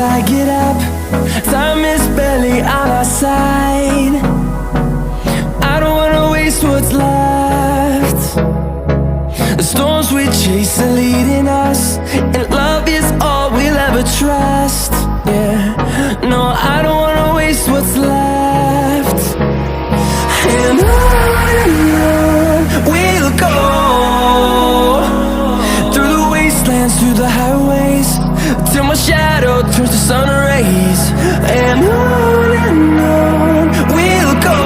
I get up. Time is barely on our side. I don't wanna waste what's left. The storms we chase are leading us, and love is all we'll ever trust. Yeah, no, I don't wanna waste what's left. And on we'll go, through the wastelands, through the highways, till my shadow turns to sun rays. And on we'll go,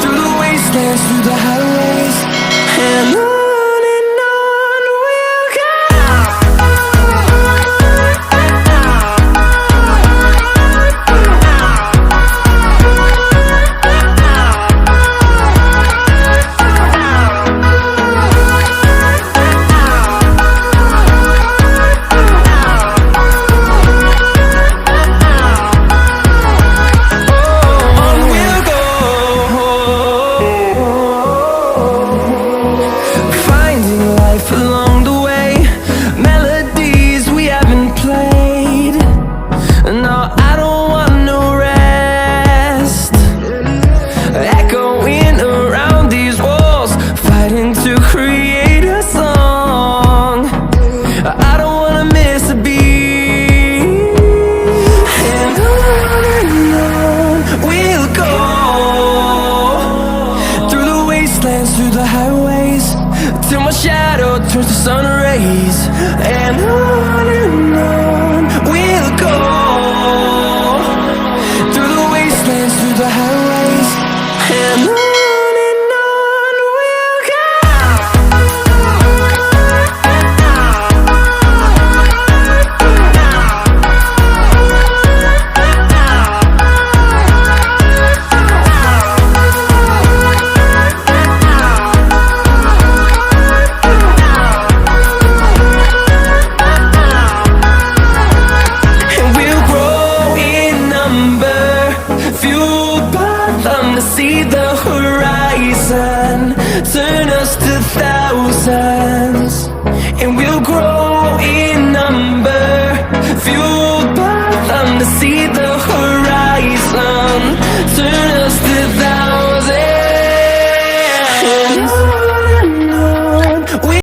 through the wastelands, through the highways, and on we'll go. Along the way, melodies we haven't played. No, I don't want no rest. Echoing around these walls, fighting to create a song. I don't wanna miss a beat. And on we'll go, through the wastelands, through the highways, till my shadow turns to sun rays. And on we'll go, through the wastelands, through the highways, and on we'll go. Fueled by them to see the horizon, turn us to thousands, and we'll grow